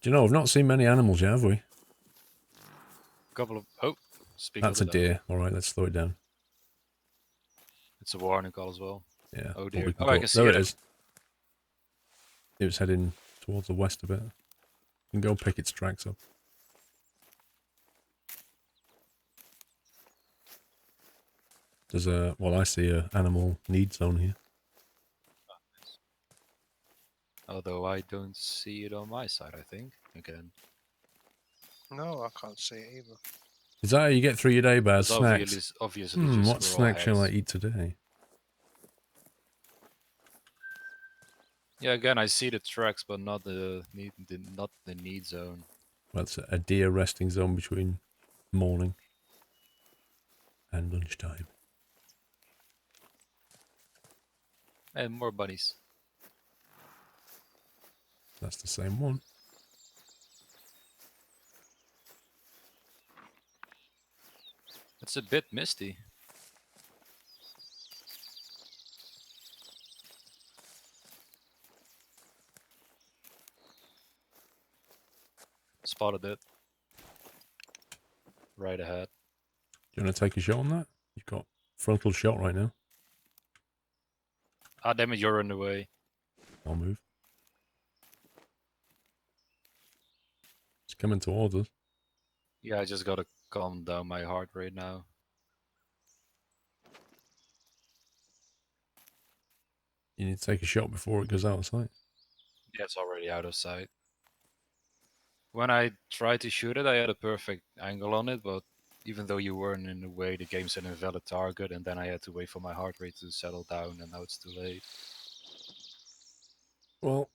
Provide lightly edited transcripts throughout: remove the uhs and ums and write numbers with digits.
Do you know, I've not seen many animals yet, have we? Couple of... Oh, speak That's a of the devil. deer. Alright, let's slow it down. It's a warning call as well. Yeah. Oh Well, dear. we can Oh, I go. can see There it. it is. It was heading towards the west a bit. You can go pick its tracks up. There's a... Well, I see a animal need zone here. Although I don't see it on my side, I think. Again. No, I can't see it either. Is that how you get through your day, Baz? It's Snacks? obviously just What squirrel snack shall I heads. eat today? Yeah, again, I see the tracks, but not the need zone. Well, it's a deer resting zone between morning and lunchtime. And more bunnies. That's the same one. It's a bit misty. Spotted it. Right ahead. Do you want to take a shot on that? You've got frontal shot right now. Ah, damn it, you're in the way. I'll move. It's coming towards us. Yeah, I just gotta calm down my heart rate now. You need to take a shot before it goes out of sight. Yeah, it's already out of sight. When I tried to shoot it, I had a perfect angle on it, but even though you weren't in the way, the game said invalid target, and then I had to wait for my heart rate to settle down, and now it's too late. Well,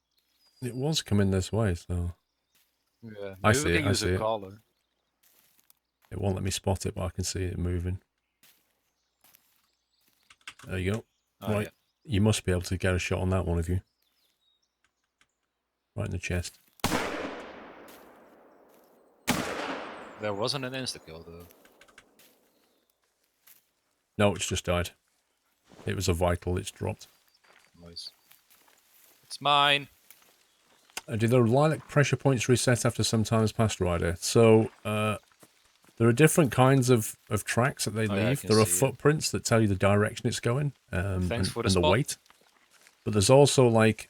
it was coming this way, so... Yeah, I maybe see we it, can I use see a it. collar. It won't let me spot it, but I can see it moving. There you go. Oh, Right. yeah. You must be able to get a shot on that one of you. Right in the chest. There wasn't an insta-kill, though. No, it's just died. It was a vital, it's dropped. Nice. It's mine! Do the lilac pressure points reset after some time has passed, Ryder? So, there are different kinds of tracks that they Oh, yeah, I leave. can There are see it. footprints that tell you the direction it's going, Thanks for the and the spot. weight. But there's also like,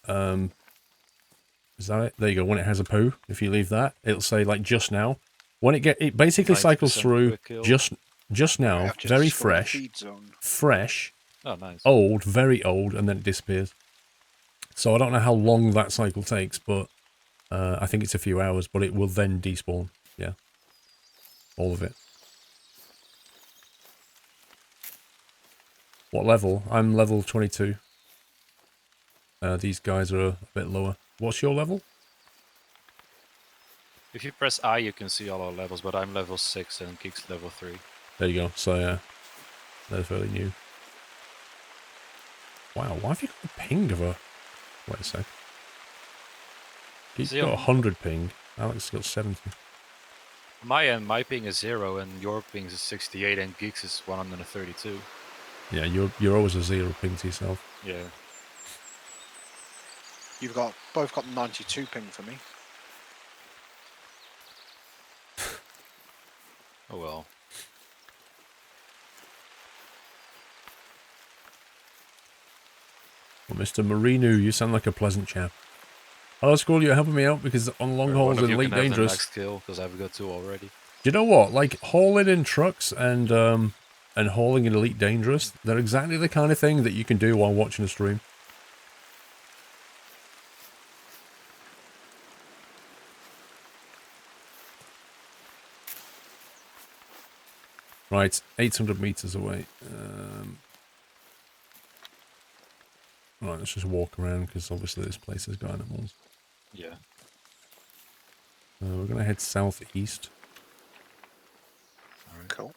is that it? There you go. When it has a poo, if you leave that, it'll say like just now. When it basically cycles 90% through quick kill. just I now, have just very scored a fresh, feed zone. fresh, Oh, nice. old, very old, and then it disappears. So I don't know how long that cycle takes, but I think it's a few hours, but it will then despawn. Yeah. All of it. What level? I'm level 22. These guys are a bit lower. What's your level? If you press I, you can see all our levels, but I'm level 6 and Geek's level 3. There you go. So yeah, they're fairly new. Wow, why have you got a ping of a... Wait a sec. You've See, got 100 ping. Alex got 70. On my end, my ping is 0, and your ping is 68, and Geek's is 132. Yeah, you're always a 0 ping to yourself. Yeah. You've got both got 92 ping for me. Oh well. Well, Mr. Marinu, you sound like a pleasant chap. Hello, Squirrel, you're helping me out because on long hauls in Elite Dangerous... Next kill, because I've got 2 already. Do you know what? Like, hauling in trucks and hauling in Elite Dangerous, they're exactly the kind of thing that you can do while watching a stream. Right, 800 meters away. Right, let's just walk around because obviously this place has got animals. Yeah. We're going to head southeast. Alright. Cool.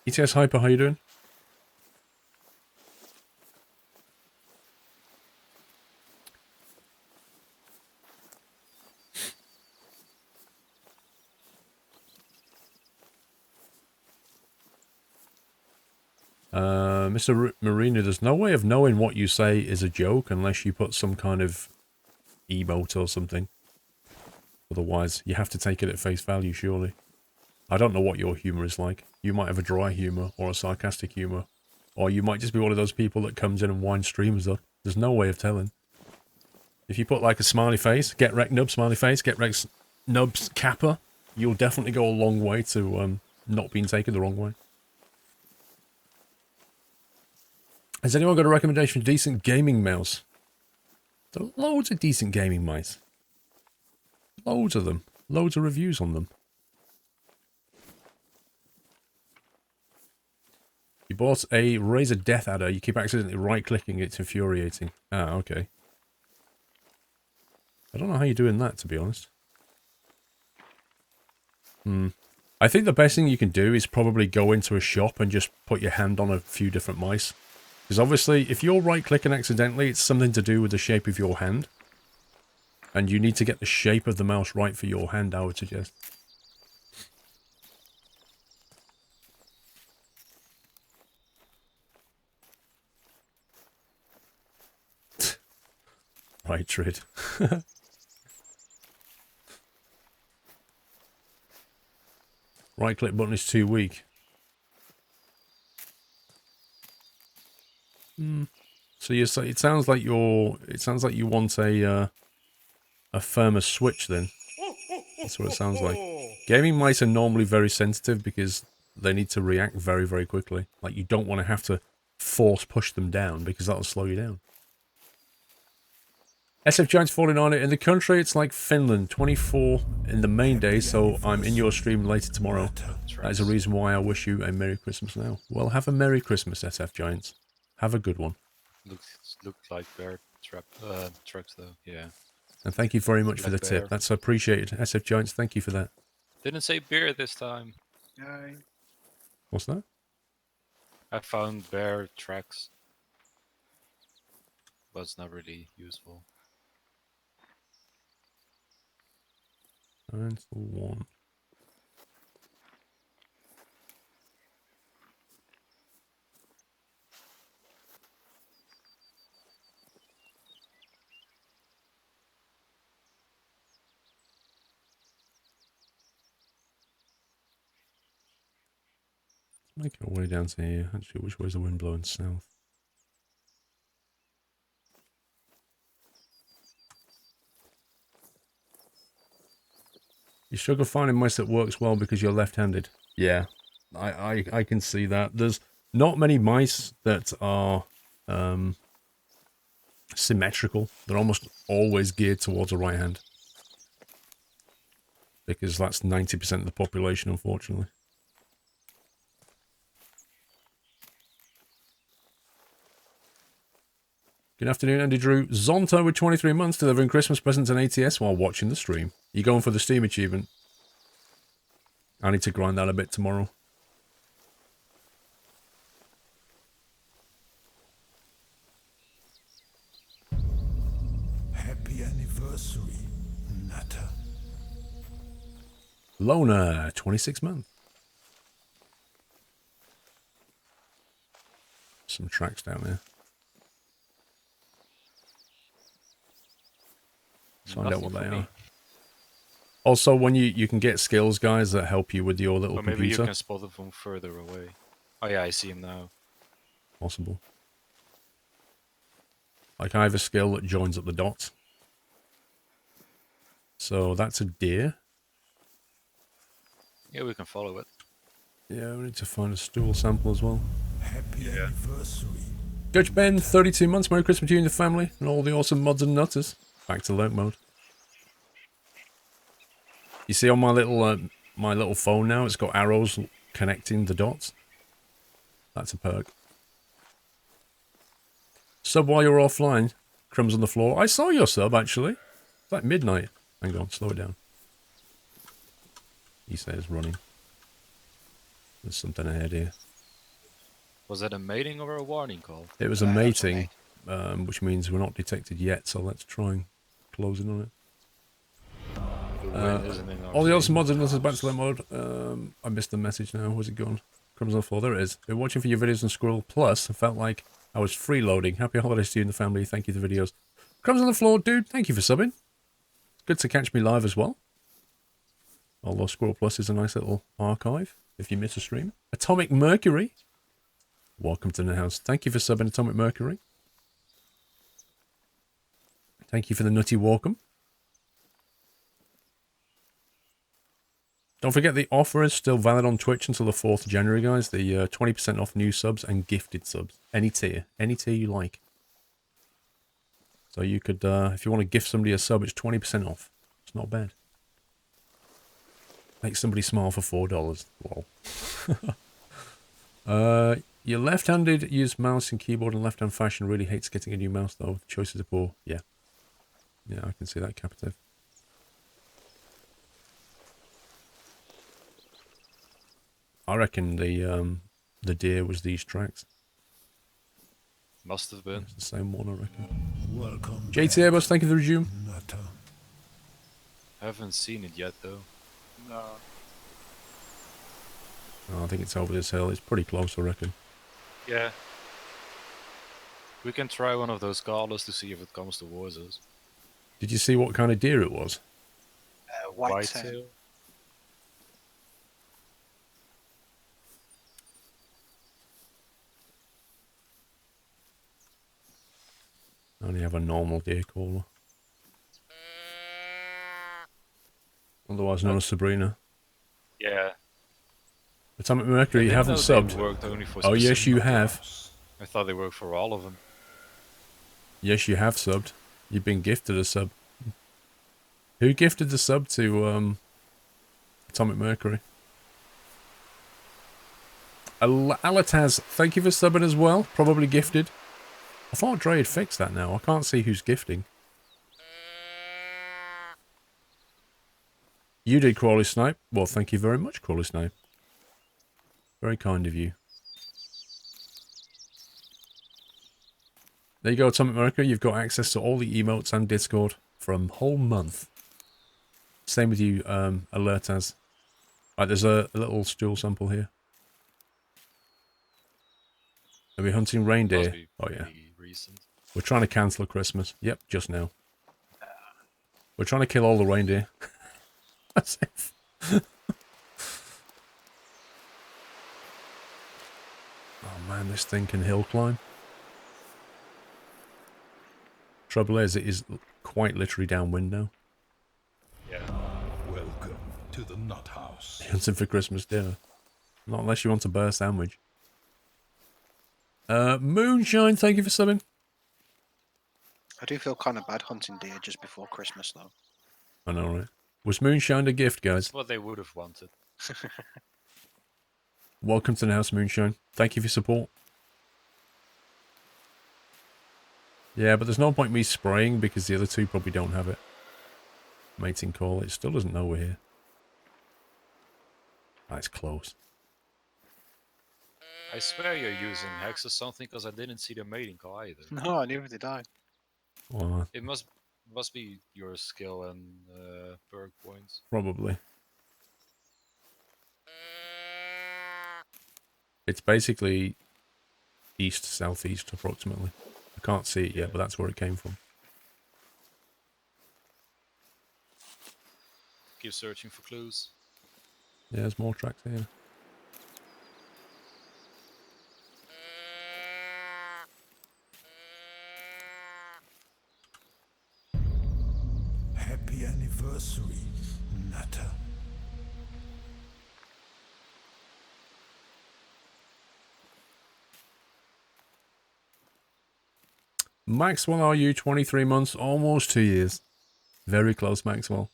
ETS Hyper, how you doing? Mr. Marina, there's no way of knowing what you say is a joke unless you put some kind of emote or something. Otherwise, you have to take it at face value, surely. I don't know what your humour is like. You might have a dry humour or a sarcastic humour. Or you might just be one of those people that comes in and winds streamers up. There's no way of telling. If you put like a smiley face, get wrecked nub, smiley face, get wrecked nubs, kappa, you'll definitely go a long way to not being taken the wrong way. Has anyone got a recommendation for decent gaming mouse? There are loads of decent gaming mice. Loads of them. Loads of reviews on them. You bought a Razer Death Adder. You keep accidentally right-clicking. It's infuriating. Ah, okay. I don't know how you're doing that, to be honest. I think the best thing you can do is probably go into a shop and just put your hand on a few different mice. Because obviously, if you're right-clicking accidentally, it's something to do with the shape of your hand. And you need to get the shape of the mouse right for your hand, I would suggest. Right, Trid. Right-click button is too weak. So you say it sounds like you want a firmer switch then. That's what it sounds like. Gaming mice are normally very sensitive because they need to react very, very quickly. Like you don't want to have to force push them down because that'll slow you down. SF Giants 49 in the country, it's like Finland, 24 in the main day, so I'm in your stream later tomorrow. That is a reason why I wish you a Merry Christmas now. Well, have a Merry Christmas, SF Giants. Have a good one. Looks like bear trucks though, yeah. And thank you very much for the tip. That's appreciated. SF Giants, thank you for that. Didn't say beer this time. Yay. What's that? I found bear tracks. But it's not really useful. 9 to 1. Let's make our way down to here. Actually, which way is the wind blowing? South. You struggle finding mice that works well because you're left-handed. Yeah, I can see that. There's not many mice that are symmetrical. They're almost always geared towards a right hand. Because that's 90% of the population, unfortunately. Good afternoon, Andy Drew. Zonto with 23 months delivering Christmas presents and ATS while watching the stream. You going for the Steam achievement? I need to grind that a bit tomorrow. Happy anniversary, Natter. Lona, 26 months. Some tracks down there. Find out what they are. Also, when you can get skills, guys, that help you with your little Or maybe computer. you can spot them from further away. Oh yeah, I see him now. Possible. Like I have a skill that joins up the dots. So that's a deer. Yeah, we can follow it. Yeah, we need to find a stool sample as well. Happy anniversary. Judge Ben, 32 months. Merry Christmas to you and the family and all the awesome mods and nutters. Back to lurk mode. You see on my little phone now, it's got arrows connecting the dots. That's a perk. Sub while you're offline. Crumbs on the floor. I saw your sub, actually. It's like midnight. Hang on, slow it down. He says running. There's something ahead here. Was that a mating or a warning call? It was a mating, which means we're not detected yet, so let's try and close in on it. All the awesome mods and this is back to that mode. I missed the message now. Where's it gone? Crumbs on the floor. There it is. Been watching for your videos on SquirrelPlus. I felt like I was freeloading. Happy holidays to you and the family. Thank you for the videos. Crumbs on the floor, dude. Thank you for subbing. It's good to catch me live as well. Although SquirrelPlus is a nice little archive if you miss a stream. Atomic Mercury. Welcome to the house. Thank you for subbing, Atomic Mercury. Thank you for the nutty welcome. Don't forget the offer is still valid on Twitch until the 4th of January, guys. The 20% off new subs and gifted subs. Any tier you like. So you could, if you want to gift somebody a sub, it's 20% off. It's not bad. Make somebody smile for $4. Lol. Your left-handed use mouse and keyboard in left-hand fashion really hates getting a new mouse, though. The choices are poor. Yeah. Yeah, I can see that, Captive. I reckon the deer was these tracks. Must have been. It's the same one, I reckon. Welcome JT back, Airbus, thank you for the resume. Nutter. I haven't seen it yet, though. No. Oh, I think it's over this hill. It's pretty close, I reckon. Yeah. We can try one of those collars to see if it comes towards us. Did you see what kind of deer it was? Whitetail. I only have a normal deer caller. Otherwise known as Sabrina. Yeah. Atomic Mercury, you haven't subbed. Worked only for Oh, yes, specific- you have. I thought they worked for all of them. Yes, you have subbed. You've been gifted a sub. Who gifted the sub to Atomic Mercury? Alataz, thank you for subbing as well. Probably gifted. I thought Dre had fixed that now. I can't see who's gifting. You did, Crawley Snipe. Well, thank you very much, Crawley Snipe. Very kind of you. There you go, Atomic Mercury. You've got access to all the emotes and Discord for a whole month. Same with you, Alertaz. Right, there's a little stool sample here. Are we hunting reindeer? Must be Oh, yeah. pretty recent. We're trying to cancel Christmas. Yep, just now. We're trying to kill all the reindeer. That's it. Oh man, this thing can hill climb. Trouble is, it is quite literally downwind now. Yeah. Welcome to the Nut House. Hunting for Christmas dinner. Not unless you want a burr sandwich. Moonshine, thank you for subbing. I do feel kind of bad hunting deer just before Christmas, though. I know, right? Was Moonshine a gift, guys? That's what they would have wanted. Welcome to the house, Moonshine. Thank you for your support. Yeah, but there's no point me spraying because the other two probably don't have it. Mating call. It still doesn't know we're here. That's close. I swear you're using hex or something because I didn't see the mating call either. No, neither did I. Well, It must be your skill and perk points. probably. It's basically east, southeast, approximately. I can't see it yet, but that's where it came from. Keep searching for clues. Yeah, there's more tracks here. Happy anniversary, Nutter. Maxwell, are you 23 months? Almost 2 years. Very close, Maxwell.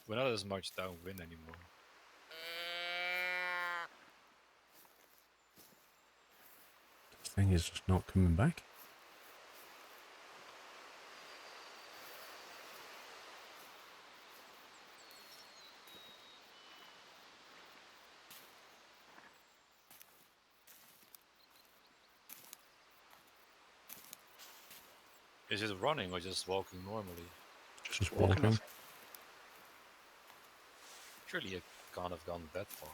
We're not as much downwind anymore. This thing is just not coming back. Is it running or just walking normally? Just walking. walking. Surely it can't have gone that far.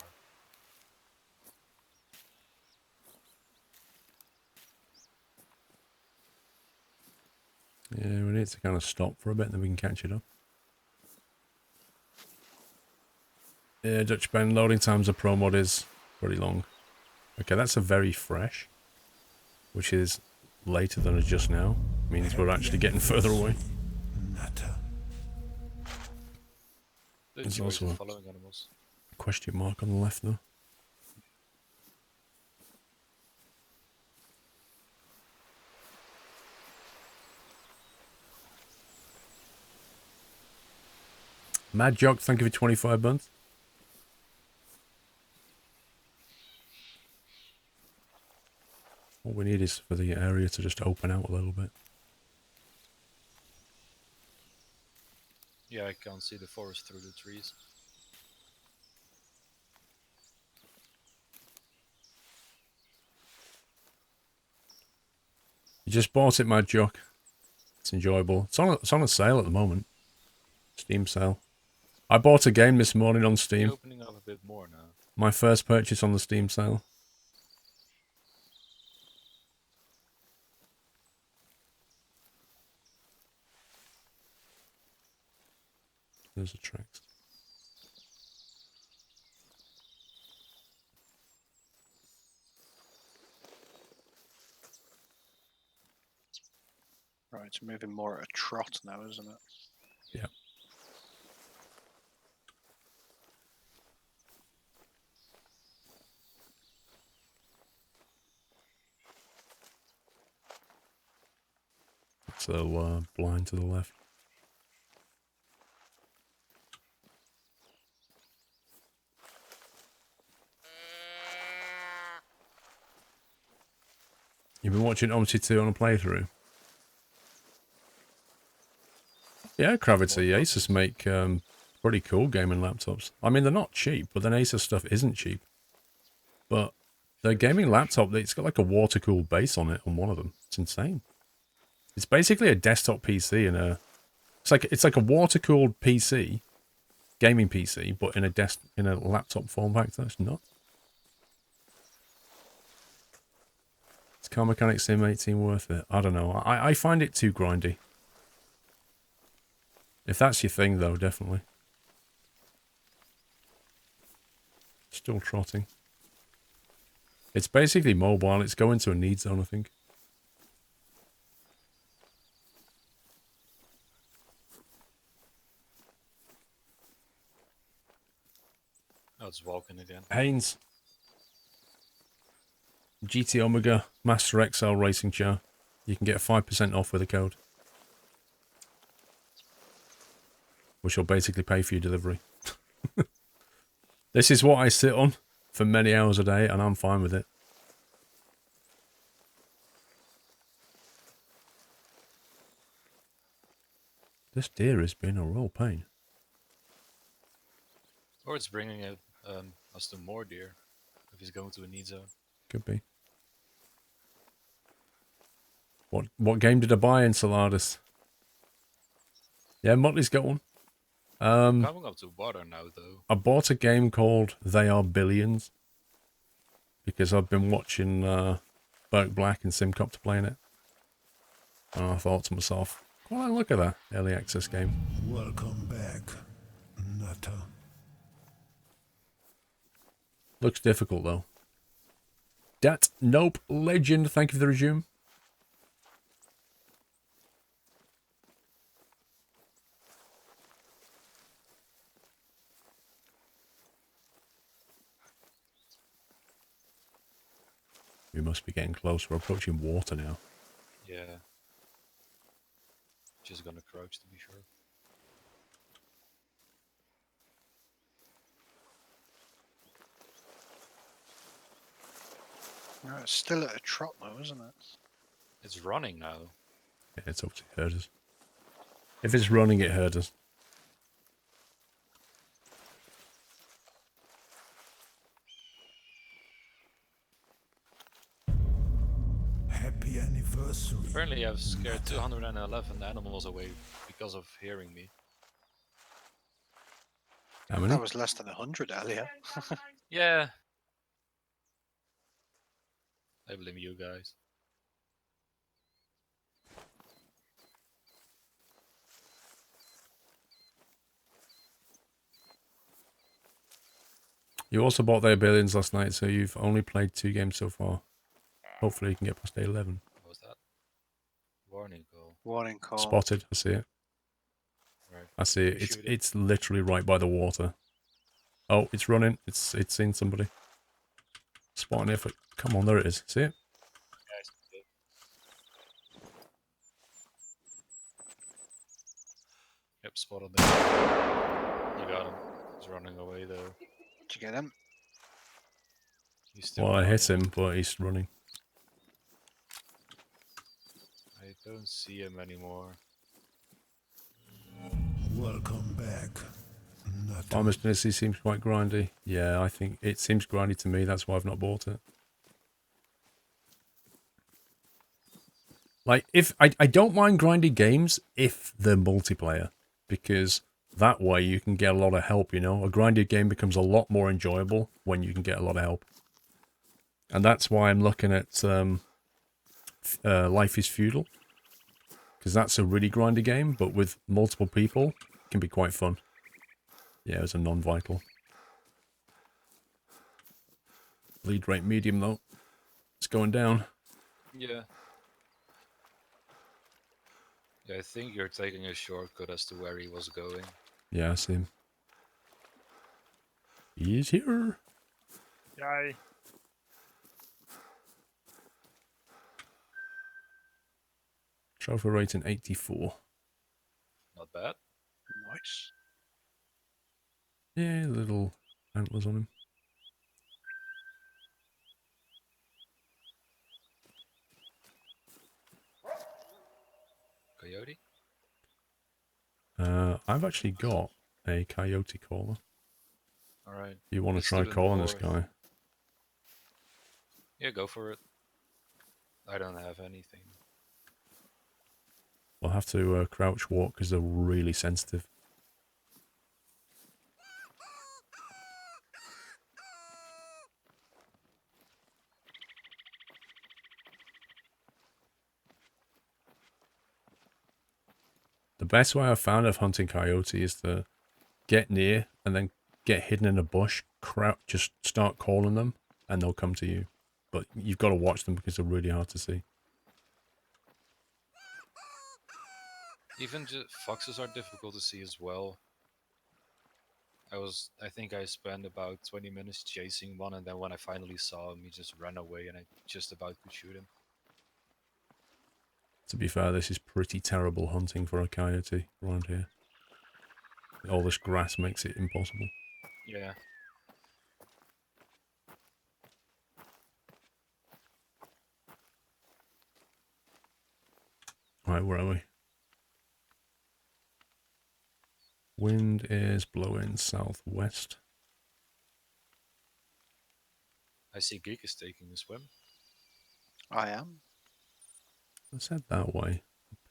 Yeah, we need to kind of stop for a bit and then we can catch it up. Yeah, Dutch Ben, loading times of Pro Mod is pretty long. Okay, that's a very fresh, which is later than a just now. Means we're actually getting further away. Nutter. The There's joys also of a following animals. question mark on the left though. Mad Jock, thank you for 25 months. All we need is for the area to just open out a little bit. Yeah, I can't see the forest through the trees. You just bought it, Mad Jock. It's enjoyable. It's on a sale at the moment. Steam sale. I bought a game this morning on It's Steam. opening up a bit more now. My first purchase on the Steam sale. There's the tracks. Right, it's moving more at a trot now, isn't it? Yeah. So blind to the left. You've been watching Omsi 2 on a playthrough? Yeah, Gravity. Asus make pretty cool gaming laptops. I mean, they're not cheap, but then Asus stuff isn't cheap. But the gaming laptop, it's got like a water-cooled base on it on one of them. It's insane. It's basically a desktop PC and a... It's like a water-cooled PC, gaming PC, but in a laptop form factor. It's nuts. Is Car Mechanic Sim 18 worth it? I don't know. I find it too grindy. If that's your thing, though, definitely. Still trotting. It's basically mobile. It's going to a need zone, I think. Oh, it's walking again. Haynes. GT Omega Master XL Racing Chair. You can get 5% off with a code. Which will basically pay for your delivery. This is what I sit on for many hours a day, and I'm fine with it. This deer has been a real pain. Or it's bringing us to more deer if he's going to a need zone. Could be. What game did I buy, Enceladus? Yeah, Motley's got one. Coming up to water now, though. I bought a game called They Are Billions because I've been watching Burke Black and Simcopter playing it. And I thought to myself, well, look at that early access game. Welcome back, Nutter. Looks difficult though. Dat Nope Legend, thank you for the resume. We must be getting close. We're approaching water now. Yeah. Just gonna crouch to be sure. Right, it's still at a trot though, isn't it? It's running now. Yeah, it's obviously hurt us. If it's running, it hurt us. Happy anniversary. Apparently I've scared 211 animals away because of hearing me. How many? That was less than 100 earlier. Yeah. I blame you guys. You also bought their billions last night, so you've only played 2 games so far. Hopefully you can get past day 11. What was that? Warning call. Warning call. Spotted, I see it. Right. I see it. You It's shoot it. it's literally right by the water. Oh, it's running. It's seen somebody. Spotting it. Come on, there it is. See it? Guys, good. Yep, spotted there. You got him. He's running away though. Did you get him? He's still Well, I hit running. him, but he's running. I don't see him anymore. Welcome back, Nutter. Farmer's Dynasty seems quite grindy. Yeah, I think it seems grindy to me. That's why I've not bought it. Like, if I don't mind grindy games if they're multiplayer, because that way you can get a lot of help, you know? A grinded game becomes a lot more enjoyable when you can get a lot of help. And that's why I'm looking at Life is Feudal, because that's a really grindy game, but with multiple people, it can be quite fun. Yeah, it's a non-vital. Lead rate medium, though. It's going down. Yeah. Yeah, I think you're taking a shortcut as to where he was going. Yeah, I see him. He's here. Yay. Trophy rating 84. Not bad. Nice. Yeah, little antlers on him. Coyote? I've actually got a coyote caller. Alright. You want to Let's try do the calling this north. guy? Yeah, go for it. I don't have anything. We'll have to crouch walk because they're really sensitive. The best way I've found of hunting coyote is to get near and then get hidden in a bush, just start calling them, and they'll come to you. But you've got to watch them because they're really hard to see. Even foxes are difficult to see as well. I think I spent about 20 minutes chasing one, and then when I finally saw him, he just ran away, and I just about could shoot him. To be fair, this is pretty terrible hunting for a coyote around here. All this grass makes it impossible. Yeah. Right, where are we? Wind is blowing southwest. I see Geek is taking a swim. I am. Let's head that way.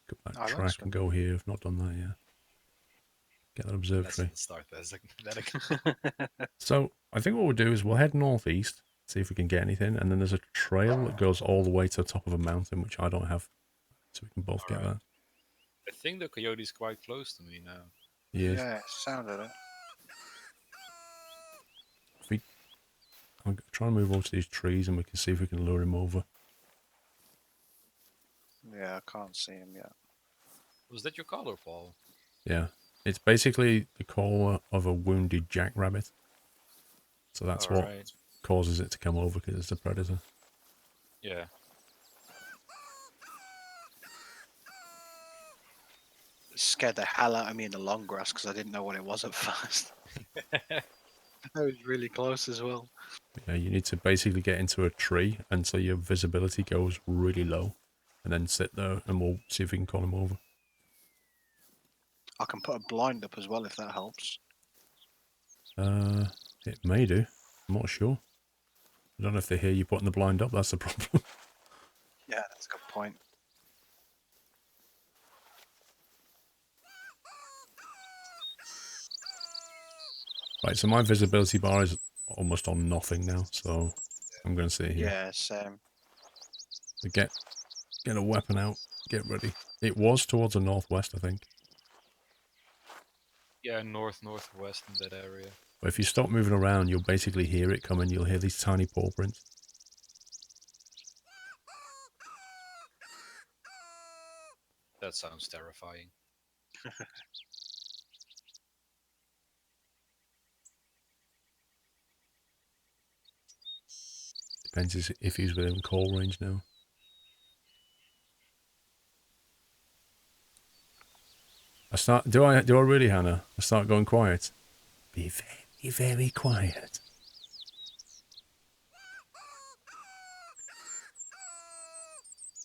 Pick up I that like track swim. and go here. I've not done that yet. Get that observatory. Let's start as like So, I think what we'll do is we'll head northeast, see if we can get anything, and then there's a trail that goes all the way to the top of a mountain, which I don't have. So we can both get Alright. that. I think the coyote's quite close to me now. He is. Yeah, sounded it. I'll try and move over to these trees and we can see if we can lure him over. Yeah, I can't see him yet. Was that your collar, Paul? Yeah. It's basically the collar of a wounded jackrabbit. So that's what Alright. causes it to come over, because it's a predator. Yeah. It scared the hell out of me in the long grass because I didn't know what it was at first. I was really close as well. Yeah, you need to basically get into a tree until your visibility goes really low. And then sit there and we'll see if we can call him over. I can put a blind up as well if that helps. It may do. I'm not sure. I don't know if they hear you putting the blind up, that's the problem. Yeah, that's a good point. Right, so my visibility bar is almost on nothing now, so I'm going to sit here. Yeah, same. So get a weapon out, get ready. It was towards the northwest, I think. Yeah, northwest in that area. But if you stop moving around, you'll basically hear it coming. You'll hear these tiny paw prints. That sounds terrifying. Depends if he's within call range now. Do I really, Hannah? I start going quiet. Be very, very quiet.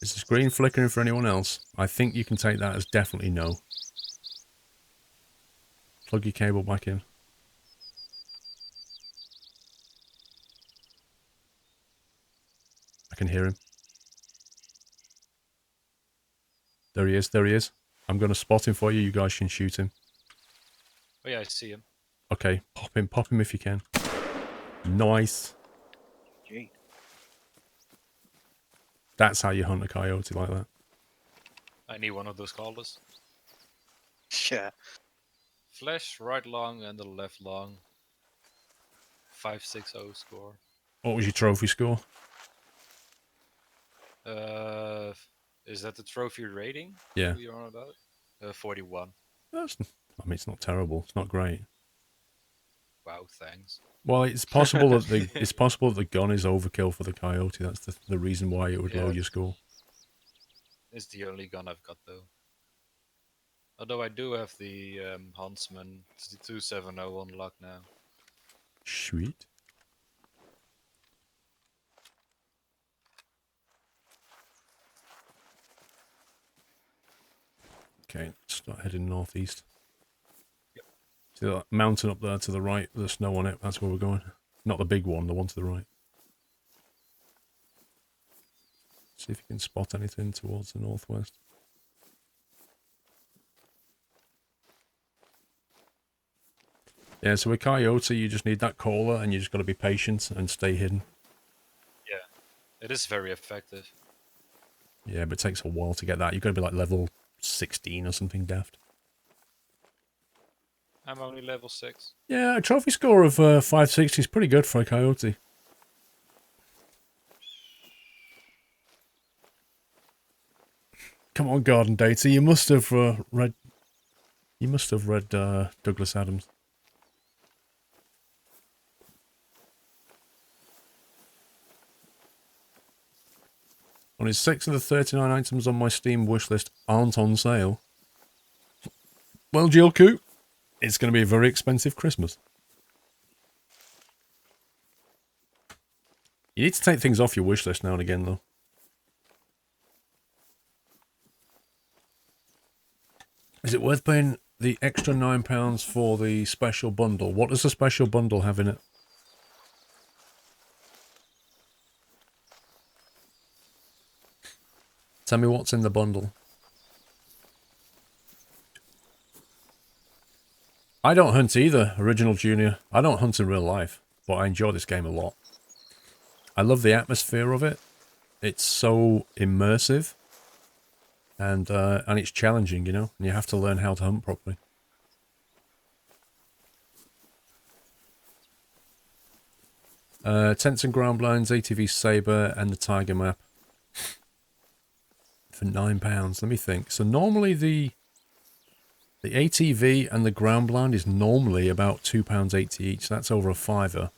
Is the screen flickering for anyone else? I think you can take that as definitely no. Plug your cable back in. I can hear him. There he is, there he is. I'm going to spot him for you. You guys can shoot him. Oh yeah, I see him. Okay, pop him if you can. Nice. Gee. That's how you hunt a coyote, like that. I need one of those callers. Yeah. Flash right long and the left long. 560 score. What was your trophy score? Is that the trophy rating? Yeah. You're on about? 41. I mean, it's not terrible. It's not great. Wow, thanks. Well, it's possible that the gun is overkill for the coyote. That's the reason why it would lower your score. It's the only gun I've got though. Although I do have the Huntsman 270 unlocked now. Sweet. Okay, start heading northeast. Yep. See that mountain up there to the right? There's snow on it. That's where we're going. Not the big one, the one to the right. See if you can spot anything towards the northwest. Yeah, so with coyote, you just need that caller, and you just got to be patient and stay hidden. Yeah, it is very effective. Yeah, but it takes a while to get that. You've got to be like level 16 or something daft. I'm only level 6. Yeah, a trophy score of 560 is pretty good for a coyote. Come on, Garden Data, you must have read. You must have read Douglas Adams. Only 6 of the 39 items on my Steam wishlist aren't on sale. Well, Jill Coop, it's going to be a very expensive Christmas. You need to take things off your wishlist now and again, though. Is it worth paying the extra £9 for the special bundle? What does the special bundle have in it? Tell me what's in the bundle. I don't hunt either, Original Junior. I don't hunt in real life, but I enjoy this game a lot. I love the atmosphere of it. It's so immersive. And it's challenging, you know, and you have to learn how to hunt properly. Tents and ground blinds, ATV Saber, and the Tiger map. For £9. Let me think. So normally the ATV and the ground blind is normally about £2.80 each. That's over a £5.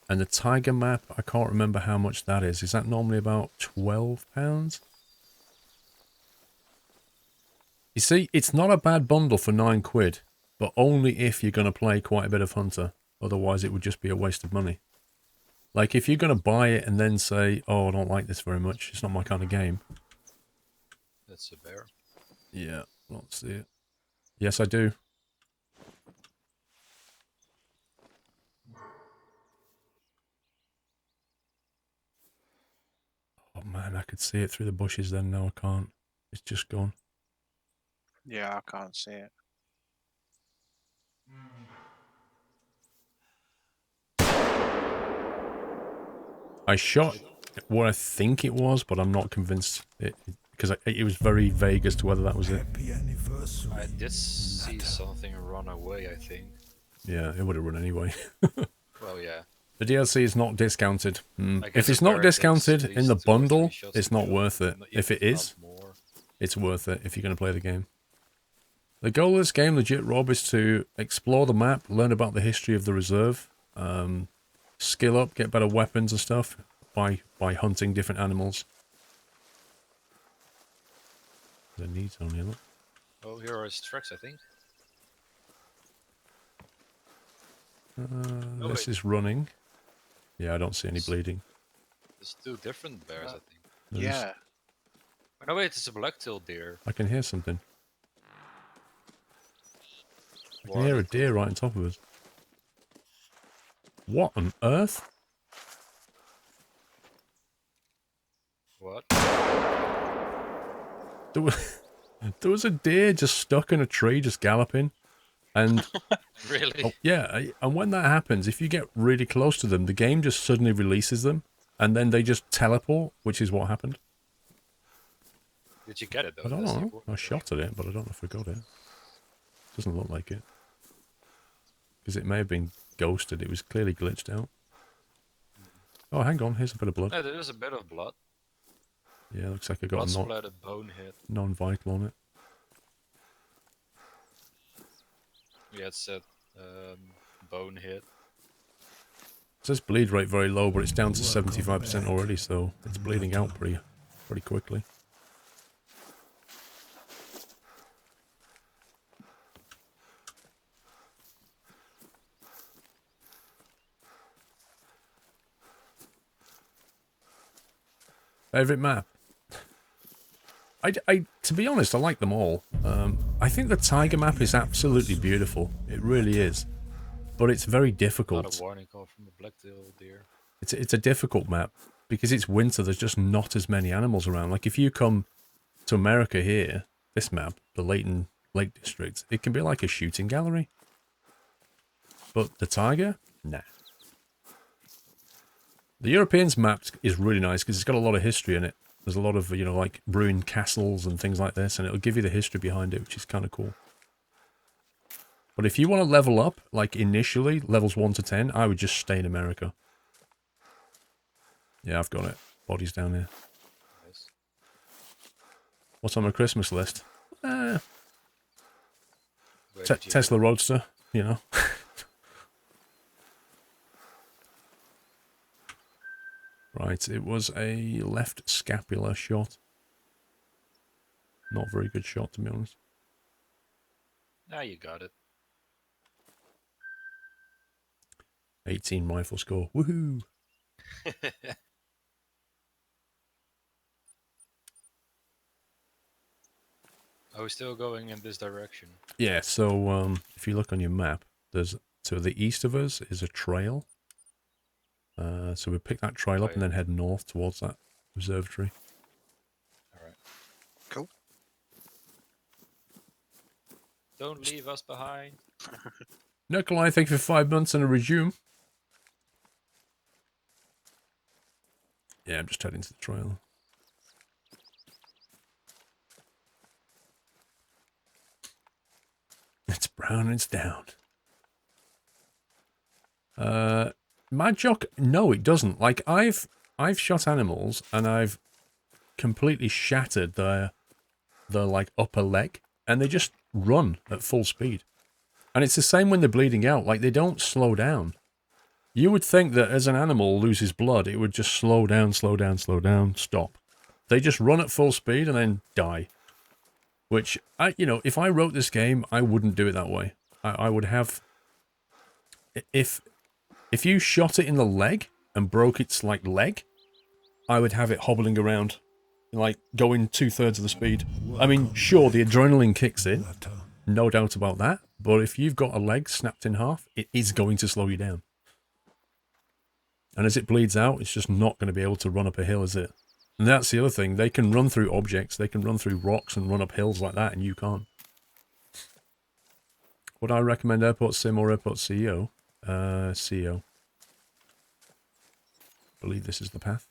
And the Tiger map, I can't remember how much that is. Is that normally about £12? You see, it's not a bad bundle for £9, but only if you're going to play quite a bit of Hunter. Otherwise, it would just be a waste of money. Like, if you're going to buy it and then say, oh, I don't like this very much, it's not my kind of game. That's a bear. Yeah, let's see it. Yes, I do. Oh, man, I could see it through the bushes then. No, I can't. It's just gone. Yeah, I can't see it. I shot what I think it was, but I'm not convinced because it was very vague as to whether that was it. Happy anniversary. I did see something run away, I think. Yeah, it would have run anyway. Well, yeah. The DLC is not discounted. I guess If it's a not bear takes discounted at in the least 2 or 3 bundle, shots it's to not kill, worth it. If it not is, more. it's worth it if you're going to play the game. The goal of this game, legit, Rob, is to explore the map, learn about the history of the reserve, skill up, get better weapons and stuff by hunting different animals. There's a need on here, look. Oh, here are his tracks, I think. Oh, This wait. is running. Yeah, I don't see any bleeding. There's 2 different bears, I think. There's- Yeah. Oh, no, wait, it's a black-tailed deer. I can hear something. I can What? hear a deer right on top of us. What on earth? What? There was a deer just stuck in a tree, just galloping. And Really? oh, yeah, and when that happens, if you get really close to them, the game just suddenly releases them, and then they just teleport, which is what happened. Did you get it, though? I don't That's the know. important I thing. shot at it, but I don't know if I got it. Doesn't look like it. Because it may have been ghosted. It was clearly glitched out. Oh, hang on. Here's a bit of blood. No, there is a bit of blood. Yeah, looks like I got Blood a splattered bone hit. non-vital on it. Yeah, it said bone hit. It says bleed rate very low, but it's down to 75% already, so it's bleeding out pretty quickly. Favorite map? To be honest, I like them all. I think the tiger map is absolutely beautiful. It really is. But it's very Not difficult. a warning call from a black-tailed deer. It's a difficult map because it's winter. There's just not as many animals around. Like if you come to America here, this map, the Layton Lake District, it can be like a shooting gallery. But the tiger, nah. The Europeans map is really nice because it's got a lot of history in it. There's a lot of, you know, like ruined castles and things like this, and it'll give you the history behind it, which is kind of cool. But if you want to level up, like initially, levels 1 to 10, I would just stay in America. Yeah, I've got it. Bodies down here. Nice. What's on my Christmas list? Where did you Tesla Roadster, you know. Right, it was a left scapular shot. Not very good shot, to be honest. Ah, you got it. 18 rifle score. Woohoo! Are we still going in this direction? Yeah, so if you look on your map, there's to the east of us is a trail. So we pick that trail up and then head north towards that observatory. Alright. Cool. Don't leave us behind. Nikolai, thank you for 5 months and a resume. Yeah, I'm just heading to the trail. It's brown and it's down. Mad Jock, no, it doesn't. Like I've shot animals and I've completely shattered their like upper leg, and they just run at full speed. And it's the same when they're bleeding out. Like they don't slow down. You would think that as an animal loses blood, it would just slow down, slow down, slow down, stop. They just run at full speed and then die. Which, you know, if I wrote this game, I wouldn't do it that way. I would have... If you shot it in the leg and broke its, like, leg, I would have it hobbling around, like, going 2/3 of the speed. I mean, sure, the adrenaline kicks in, no doubt about that, but if you've got a leg snapped in half, it is going to slow you down. And as it bleeds out, it's just not going to be able to run up a hill, is it? And that's the other thing. They can run through objects. They can run through rocks and run up hills like that, and you can't. Would I recommend Airport Sim or Airport CEO? CEO. Believe this is the path.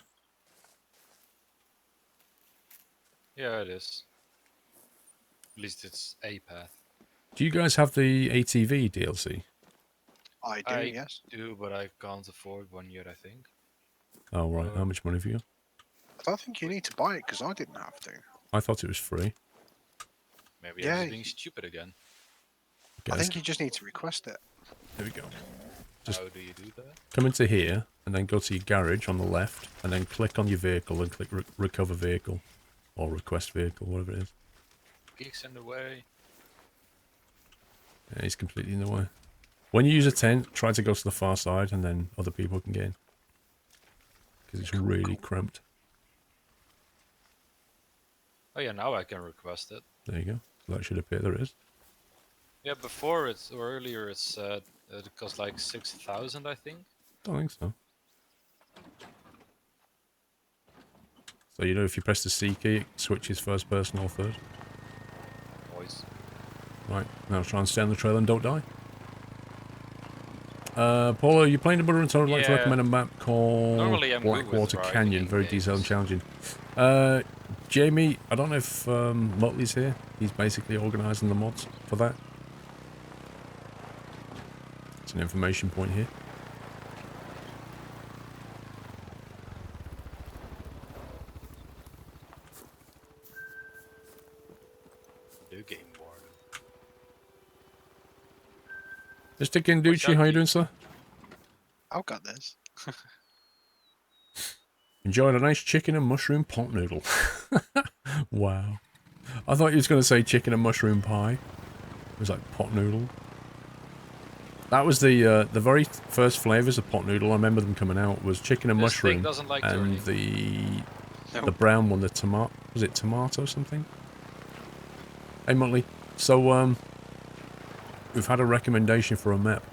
Yeah, it is. At least it's a path. Do you guys have the ATV DLC? I do, I yes. do, but I can't afford one yet, I think. Oh, right. How much money have you got? I don't think you need to buy it because I didn't have to. I thought it was free. Maybe Yeah, I'm just being stupid again. I Guys, think you just need to request it. there we go. Just- How do you do that? Come into here, and then go to your garage on the left, and then click on your vehicle, and click recover vehicle. Or request vehicle, whatever it is. Geeks in the way. Yeah, he's completely in the way. When you use a tent, try to go to the far side, and then other people can get in. Because it's really cramped. Oh yeah, now I can request it. There you go. That should appear. There it is. Yeah, before it's or earlier it said it cost like 6,000, I think. Don't think so. So you know if you press the C key, it switches first person or third. Boys. Right, now try and stay on the trail and don't die. Paula, you're playing the Mother and I'd like to Yeah. recommend a map called Normally I'm good with Blackwater driving Canyon. in Very games. detailed and challenging. Jamie, I don't know if Motley's here. He's basically organising the mods for that. It's an information point here. New game warden. Mr. Kinducci, how you doing, sir? I've got this. Enjoyed a nice chicken and mushroom pot noodle. Wow. I thought you was going to say chicken and mushroom pie. It was like pot noodle. That was the very first flavours of pot noodle. I remember them coming out was chicken and This thing mushroom, doesn't like and turning. the brown one, the tomato. Was it tomato something? Hey Motley. So we've had a recommendation for a map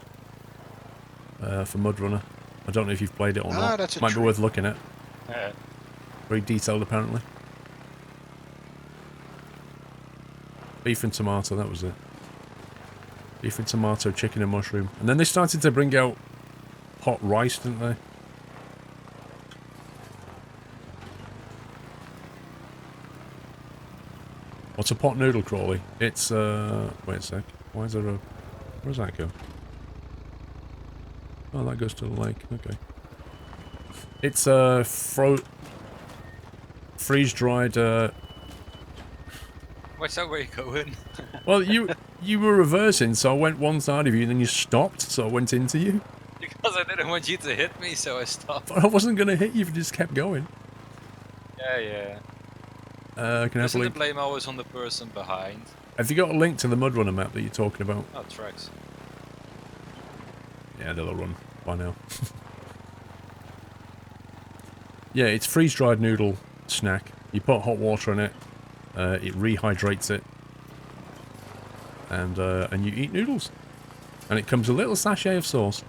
for Mudrunner. I don't know if you've played it or not. That's a Might be treat. worth looking at. Yeah. Very detailed, apparently. Beef and tomato, that was it. Beef and tomato, chicken and mushroom. And then they started to bring out hot rice, didn't they? What's a pot noodle, Crawley? It's, wait a sec. Why is there a... Where does that go? Oh, that goes to the lake. Okay. It's, freeze-dried, What's that where you going? Well, you were reversing, so I went one side of you, and then you stopped, so I went into you. Because I didn't want you to hit me, so I stopped. But I wasn't going to hit you if you just kept going. Yeah, yeah. Can I have a Isn't the link? blame always on the person behind? Have you got a link to the Mudrunner map that you're talking about? Oh, tracks. Yeah, they'll run by now. Yeah, it's freeze-dried noodle snack. You put hot water in it, it rehydrates it, and you eat noodles. And it comes a little sachet of sauce.